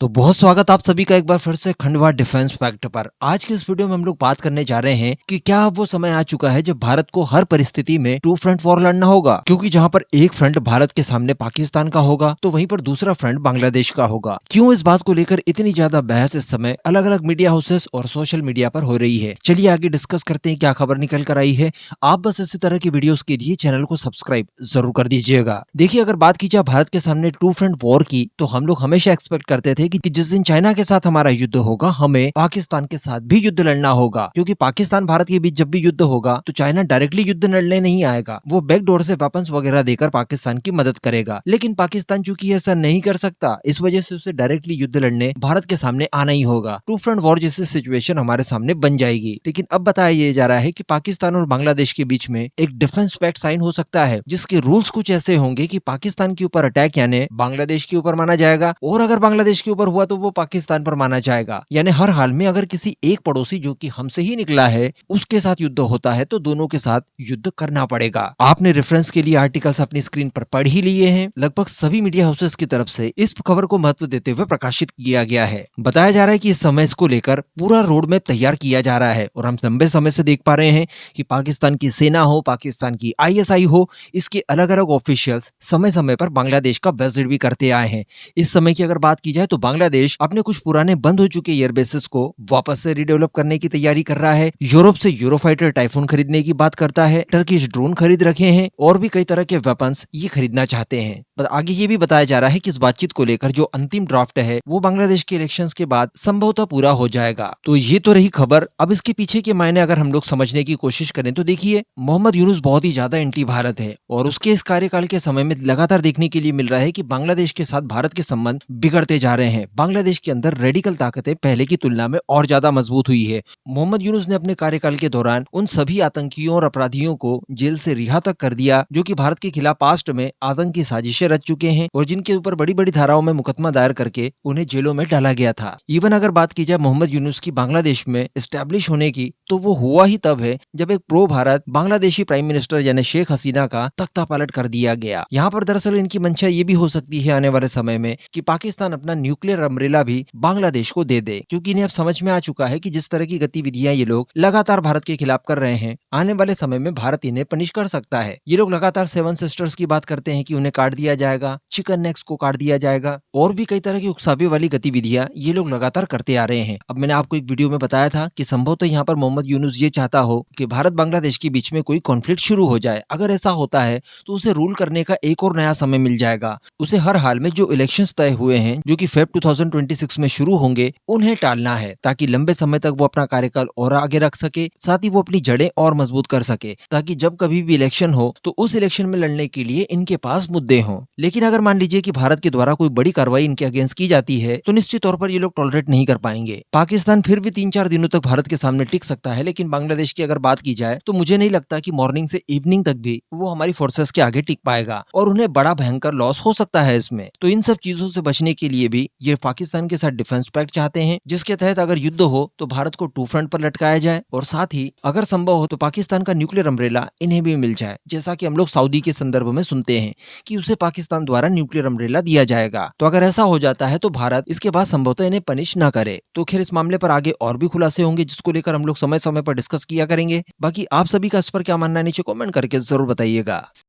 तो बहुत स्वागत आप सभी का एक बार फिर से खंडवा डिफेंस फैक्ट पर। आज के इस वीडियो में हम लोग बात करने जा रहे हैं कि क्या अब वो समय आ चुका है जब भारत को हर परिस्थिति में टू फ्रंट वॉर लड़ना होगा, क्योंकि जहां पर एक फ्रंट भारत के सामने पाकिस्तान का होगा तो वहीं पर दूसरा फ्रंट बांग्लादेश का होगा। क्यों इस बात को लेकर इतनी ज्यादा बहस इस समय अलग अलग मीडिया हाउसेस और सोशल मीडिया पर हो रही है, चलिए आगे डिस्कस करते हैं क्या खबर निकल कर आई है। आप बस इसी तरह की वीडियोस के लिए चैनल को सब्सक्राइब जरूर कर दीजिएगा। देखिए, अगर बात की जाए भारत के सामने टू फ्रंट वॉर की, तो हम लोग हमेशा एक्सपेक्ट करते थे कि जिस दिन चाइना के साथ हमारा युद्ध होगा हमें पाकिस्तान के साथ भी युद्ध लड़ना होगा, क्योंकि पाकिस्तान भारत के बीच जब भी युद्ध होगा तो चाइना डायरेक्टली युद्ध लड़ने नहीं आएगा, वो बैकडोर से वेपन्स वगैरह देकर पाकिस्तान की मदद करेगा। लेकिन पाकिस्तान चूंकि ऐसा नहीं कर सकता, इस वजह से उसे डायरेक्टली युद्ध लड़ने भारत के सामने आना ही होगा। टू फ्रंट वॉर जैसी सिचुएशन हमारे सामने बन जाएगी। लेकिन अब बताया ये जा रहा है कि पाकिस्तान और बांग्लादेश के बीच में एक डिफेंस पैक्ट साइन हो सकता है, जिसके रूल्स कुछ ऐसे होंगे कि पाकिस्तान के ऊपर अटैक यानी बांग्लादेश के ऊपर माना जाएगा, और अगर बांग्लादेश के ऊपर हुआ तो वो पाकिस्तान पर माना जाएगा। यानी हर हाल में अगर किसी एक पड़ोसी जो कि हमसे ही निकला है उसके साथ युद्ध होता है तो दोनों के साथ युद्ध करना पड़ेगा। आपने रेफरेंस के लिए आर्टिकल्स अपनी स्क्रीन पर पढ़ ही लिए हैं। लगभग सभी मीडिया हाउसेस की तरफ से इस खबर को महत्व देते हुए प्रकाशित किया गया है। बताया जा रहा है कि इस समय इसको लेकर पूरा रोड मैप तैयार किया जा रहा है, और हम लंबे समय से देख पा रहे हैं कि पाकिस्तान की सेना हो, पाकिस्तान की ISI हो, इसके अलग अलग ऑफिशियल्स समय समय पर बांग्लादेश का विजिट भी करते आए हैं। इस समय की अगर बात की जाए तो बांग्लादेश अपने कुछ पुराने बंद हो चुके एयरबेसेस को वापस से रिडेवलप करने की तैयारी कर रहा है। यूरोप से यूरोफाइटर टाइफून खरीदने की बात करता है, टर्किश ड्रोन खरीद रखे हैं, और भी कई तरह के वेपन्स ये खरीदना चाहते हैं। पर आगे ये भी बताया जा रहा है कि इस बातचीत को लेकर जो अंतिम ड्राफ्ट है वो बांग्लादेश के इलेक्शंस के बाद संभवतः पूरा हो जाएगा। तो ये तो रही खबर। अब इसके पीछे के मायने अगर हम लोग समझने की कोशिश करें तो देखिए, मोहम्मद यूनुस बहुत ही ज्यादा एंटी भारत है, और उसके इस कार्यकाल के समय में लगातार देखने के लिए मिल रहा है कि बांग्लादेश के साथ भारत के संबंध बिगड़ते जा रहे हैं। बांग्लादेश के अंदर रेडिकल ताकतें पहले की तुलना में और ज्यादा मजबूत हुई है। मोहम्मद यूनुस ने अपने कार्यकाल के दौरान उन सभी आतंकियों और अपराधियों को जेल से रिहा तक कर दिया जो कि भारत के खिलाफ पास्ट में आतंकी साजिशें रच चुके हैं, और जिनके ऊपर बड़ी बड़ी धाराओं में मुकदमा दायर करके उन्हें जेलों में डाला गया था। इवन अगर बात की जाए मोहम्मद यूनुस की बांग्लादेश में एस्टेब्लिश होने की, तो वो हुआ ही तब है जब एक pro Bharat Bangladeshi prime minister यानी शेख हसीना का तख्ता पलट कर दिया गया। यहाँ पर दरअसल इनकी मंशा ये भी हो सकती है आने वाले समय में कि पाकिस्तान अपना न्यूक्लियर अम्ब्रेला भी बांग्लादेश को दे दे, क्योंकि इन्हें अब समझ में आ चुका है कि जिस तरह की गतिविधियां ये लोग लगातार भारत के खिलाफ कर रहे हैं, आने वाले समय में भारत इन्हें पनिश कर सकता है। ये लोग लगातार सेवन सिस्टर्स की बात करते हैं कि उन्हें काट दिया जाएगा, चिकन नेक्स को काट दिया जाएगा, और भी कई तरह की उकसावे वाली गतिविधियां ये लोग लगातार करते आ रहे हैं। अब मैंने आपको एक वीडियो में बताया था कि संभवतः यहाँ पर मोहम्मद यूनुस ये चाहता हो कि भारत बांग्लादेश के बीच में कोई कॉन्फ्लिक्ट शुरू हो जाए। अगर ऐसा होता है तो उसे रूल करने का एक और नया समय मिल जाएगा। उसे हर हाल में जो इलेक्शंस तय हुए हैं जो कि फेब 2026 में शुरू होंगे उन्हें टालना है, ताकि लंबे समय तक वो अपना कार्यकाल और आगे रख सके, साथ ही वो अपनी जड़ें और मजबूत कर सके, ताकि जब कभी भी इलेक्शन हो तो उस इलेक्शन में लड़ने के लिए इनके पास मुद्दे हों। लेकिन अगर मान लीजिए कि भारत के द्वारा कोई बड़ी कार्रवाई इनके अगेंस्ट की जाती है तो निश्चित तौर पर ये लोग टॉलरेट नहीं कर पाएंगे। पाकिस्तान फिर भी 3-4 दिनों तक भारत के सामने टिक सकता है, लेकिन बांग्लादेश की अगर बात की जाए तो मुझे नहीं लगता कि मॉर्निंग से इवनिंग तक भी वो हमारी फोर्सेस के आगे टिक पाएगा, और उन्हें बड़ा भयंकर लॉस हो सकता है इसमें। तो इन सब चीजों से बचने के लिए भी ये पाकिस्तान के साथ डिफेंस पैक्ट चाहते हैं, जिसके तहत अगर युद्ध हो तो भारत को टू फ्रंट पर लटकाया जाए, और साथ ही अगर संभव हो तो पाकिस्तान का न्यूक्लियर अम्ब्रेला इन्हें भी मिल जाए, जैसा कि हम लोग सऊदी के संदर्भ में सुनते हैं कि उसे पाकिस्तान द्वारा न्यूक्लियर अम्ब्रेला दिया जाएगा। तो अगर ऐसा हो जाता है तो भारत इसके बाद संभवतः इन्हें पनिश न करे। तो खैर इस मामले पर आगे और भी खुलासे होंगे, जिसको लेकर हम लोग समय समय पर डिस्कस किया करेंगे। बाकी आप सभी का इस पर क्या मानना है नीचे कमेंट करके जरूर बताइएगा।